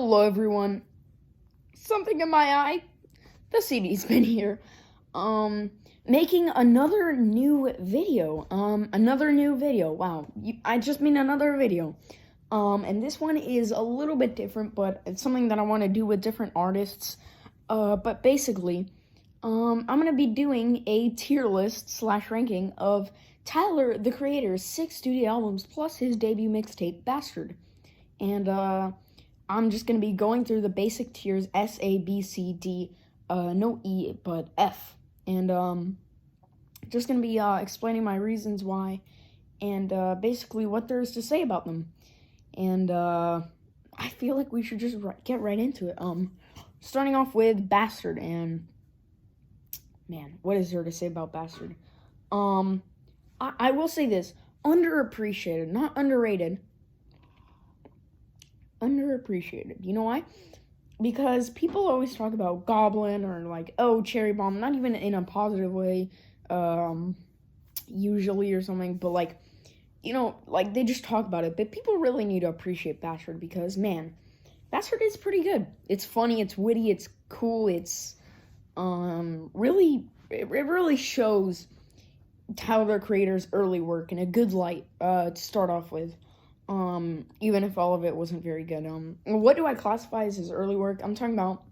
Hello everyone. Something in my eye. The CD's been here. Making another new video. Wow. I just mean another video. And this one is a little bit different, but it's something that I want to do with different artists. But basically, I'm gonna be doing a tier list / ranking of Tyler, the Creator's 6 studio albums plus his debut mixtape, Bastard. And, I'm just going to be going through the basic tiers, S, A, B, C, D, no E, but F. And, just going to be, explaining my reasons why, and, basically what there is to say about them. And, I feel like we should just get right into it. Starting off with Bastard, and, man, what is there to say about Bastard? I will say this, underappreciated, not underrated. Underappreciated. You know why? Because people always talk about Goblin or like, oh, Cherry Bomb, not even in a positive way, usually or something, but like, you know, like they just talk about it. But people really need to appreciate Bastard because, man, Bastard is pretty good. It's funny, it's witty, it's cool, it's really, it really shows Tyler, the Creator's early work in a good light to start off with. Even if all of it wasn't very good. What do I classify as his early work? I'm talking about,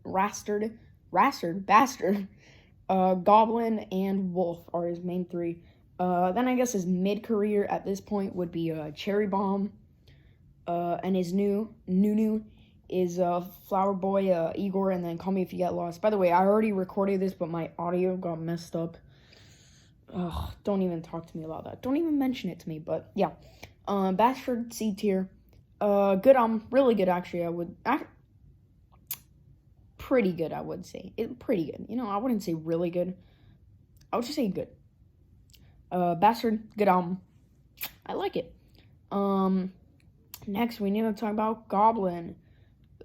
Bastard, Goblin, and Wolf are his main three. Then I guess his mid-career at this point would be, Cherry Bomb, and his new is, Flower Boy, Igor, and then Call Me If You Get Lost. By the way, I already recorded this, but my audio got messed up. Ugh, don't even talk to me about that. Don't even mention it to me, but yeah. Bastard, C tier. Good, really good, actually, pretty good, I would say. Pretty good. You know, I wouldn't say really good. I would just say good. Bastard, good album. I like it. Next, we need to talk about Goblin.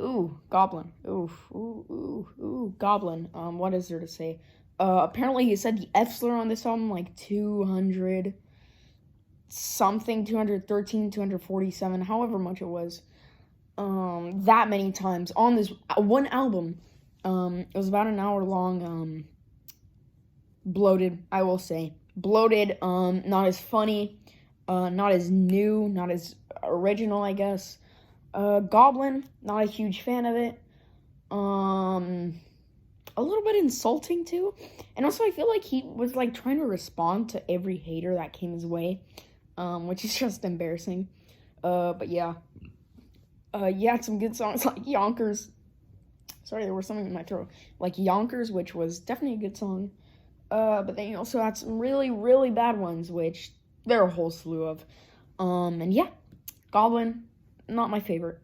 Ooh, Goblin. Ooh, Goblin. What is there to say? Apparently he said the F slur on this album like 200 something, 213, 247, however much it was, that many times on this one album. It was about an hour long, bloated, I will say. Bloated, not as funny, not as new, not as original, I guess. Goblin, not a huge fan of it. A little bit insulting too, and also I feel like he was like trying to respond to every hater that came his way, which is just embarrassing. But yeah, he had some good songs like Yonkers. Sorry, there was something in my throat. Like Yonkers, which was definitely a good song. But then he also had some really, really bad ones, which there are a whole slew of. And yeah, Goblin, not my favorite.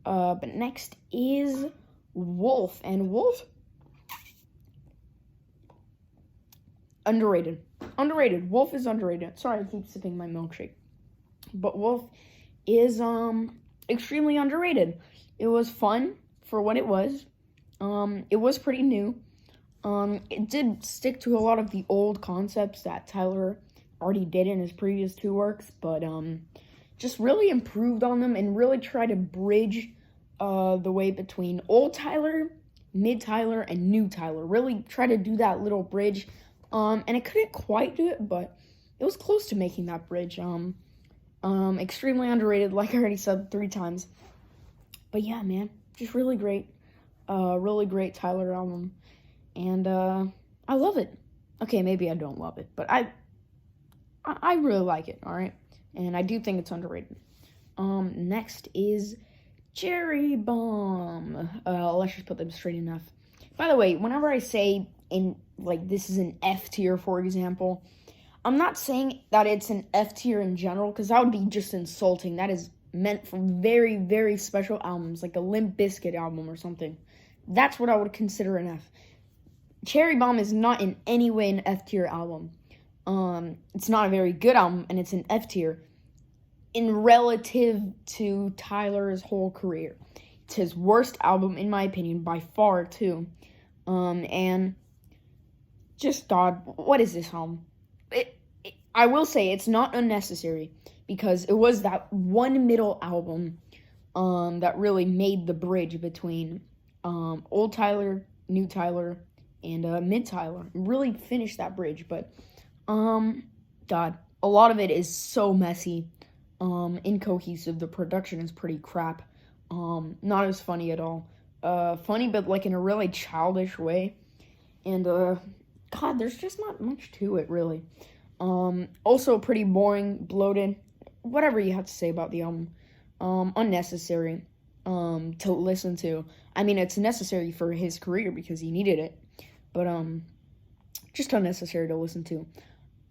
But next is Wolf, and Wolf. Underrated. Wolf is underrated. Sorry, I keep sipping my milkshake. But Wolf is, extremely underrated. It was fun for what it was. It was pretty new. It did stick to a lot of the old concepts that Tyler already did in his previous 2 works, but, just really improved on them and really tried to bridge, the way between old Tyler, mid Tyler, and new Tyler. Really try to do that little bridge. And it couldn't quite do it, but it was close to making that bridge. Extremely underrated, like I already said 3 times. But yeah, man, just really great Tyler album. And, I love it. Okay, maybe I don't love it, but I really like it, alright? And I do think it's underrated. Next is Cherry Bomb. Let's just put them straight enough. By the way, whenever I say this is an F tier, for example, I'm not saying that it's an F tier in general, because that would be just insulting. That is meant for very, very special albums, like a Limp Bizkit album or something. That's what I would consider an F. Cherry Bomb is not in any way an F tier album. It's not a very good album, and it's an F tier in relative to Tyler's whole career. It's his worst album, in my opinion, by far, too. And just thought, what is this album? I will say it's not unnecessary, because it was that one middle album that really made the bridge between old Tyler, new Tyler, and mid Tyler. Really finished that bridge, but God, a lot of it is so messy, incohesive. The production is pretty crap. Not as funny at all. Funny, but like in a really childish way. And God, there's just not much to it really. Also pretty boring, bloated. Whatever you have to say about the album. Unnecessary to listen to. I mean, it's necessary for his career because he needed it, but just unnecessary to listen to.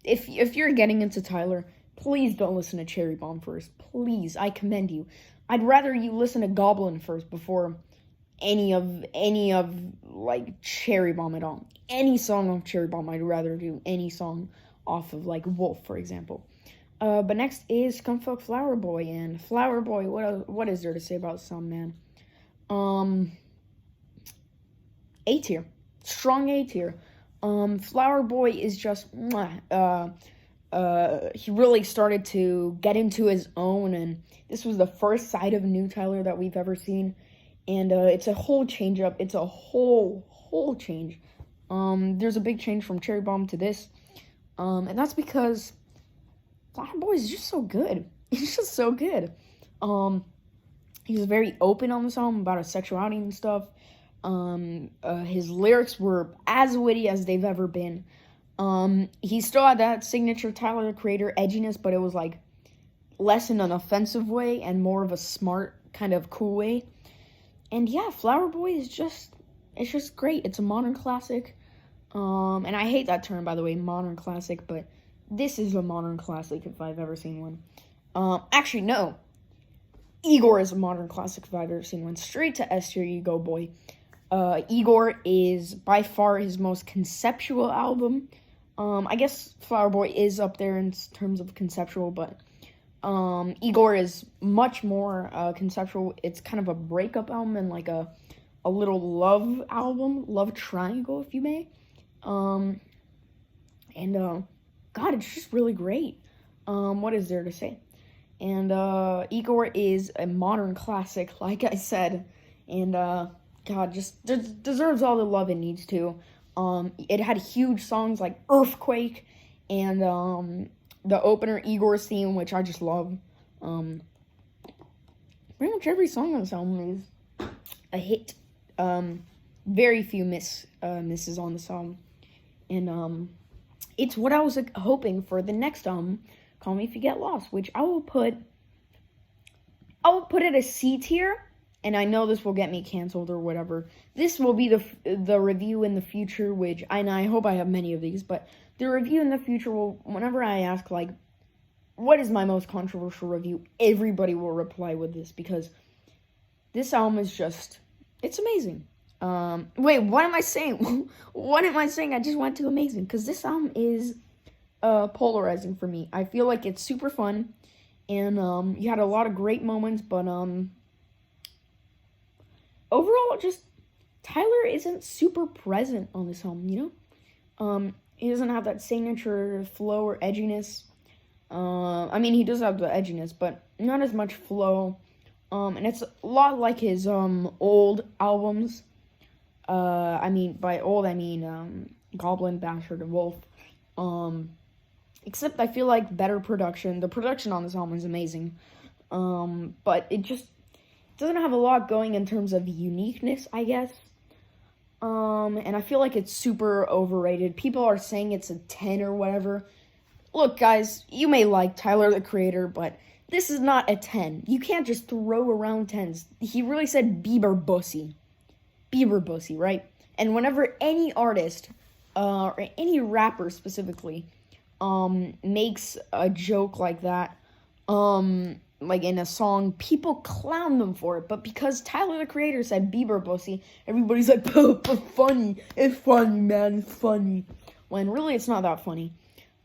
If you're getting into Tyler, please don't listen to Cherry Bomb first. Please, I commend you. I'd rather you listen to Goblin first before any of like Cherry Bomb at all. Any song off Cherry Bomb, I'd rather do any song off of like Wolf, for example. But next is Scumfuck Flower Boy, and Flower Boy, what is there to say about this song, man? A tier, strong A tier. Flower Boy is just, he really started to get into his own, and this was the first side of new Tyler that we've ever seen, and it's a whole change up. It's a whole change. There's a big change from Cherry Bomb to this, and that's because Flower Boy is just so good. He's just so good. He was very open on this album about his sexuality and stuff. His lyrics were as witty as they've ever been. He still had that signature Tyler, the Creator edginess, but it was like less in an offensive way and more of a smart kind of cool way. And yeah, Flower Boy is just great. It's a modern classic. And I hate that term, by the way, modern classic, but this is a modern classic if I've ever seen one. Actually, no. Igor is a modern classic if I've ever seen one. Straight to S tier, you go, boy. Igor is by far his most conceptual album. I guess Flower Boy is up there in terms of conceptual, but Igor is much more conceptual. It's kind of a breakup album and like a little love album, love triangle, if you may. God, it's just really great. What is there to say? And Igor is a modern classic, like I said, and God, just deserves all the love it needs to. It had huge songs like Earthquake and the opener Igor's theme, which I just love. Pretty much every song on this album is a hit. Very few misses on this album, and it's what I was hoping for the next album, Call Me If You Get Lost, which I will put it a C tier. And I know this will get me canceled or whatever. This will be the review in the future, which I hope I have many of these, but the review in the future will, whenever I ask, like, what is my most controversial review, everybody will reply with this, because this album is just, it's amazing. Wait, what am I saying? What am I saying? I just went to amazing, because this album is polarizing for me. I feel like it's super fun, and you had a lot of great moments, but overall, just Tyler isn't super present on this album, you know? He doesn't have that signature flow or edginess. I mean, he does have the edginess, but not as much flow. And it's a lot like his old albums. I mean, by old, I mean Goblin, Bastard, and Wolf. Except I feel like better production. The production on this album is amazing. But it just doesn't have a lot going in terms of uniqueness, I guess. And I feel like it's super overrated. People are saying it's a 10 or whatever. Look, guys, you may like Tyler, the Creator, but this is not a 10. You can't just throw around 10s. He really said Bieber Bussy. Bieber Bussy, right? And whenever any artist, or any rapper specifically, makes a joke like that, like in a song, people clown them for it, but because Tyler, the Creator, said Bieber Bussy, everybody's like, funny, it's funny, man, it's funny, when really it's not that funny.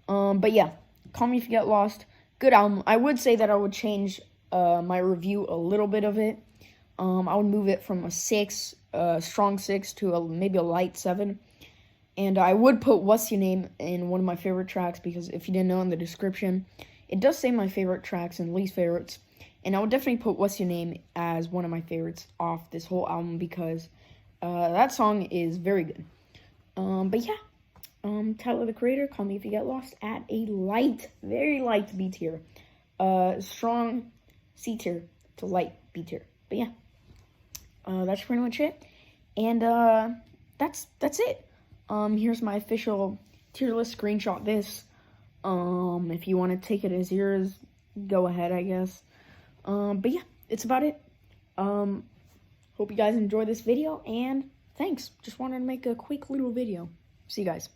But yeah, Call Me If You Get Lost, good album. I would say that I would change my review a little bit of it. I would move it from a 6, strong 6, to maybe a light 7, and I would put What's Your Name in one of my favorite tracks, because if you didn't know, in the description, it does say my favorite tracks and least favorites, And I would definitely put What's Your Name as one of my favorites off this whole album because that song is very good. But yeah, Tyler, the Creator, Call Me If You Get Lost at a light, very light B tier. Strong C tier to light B tier. But yeah, that's pretty much it. And that's it. Here's my official tier list. Screenshot this. If you want to take it as yours, go ahead, I guess. But yeah, it's about it. Hope you guys enjoyed this video, and thanks. Just wanted to make a quick little video. See you guys.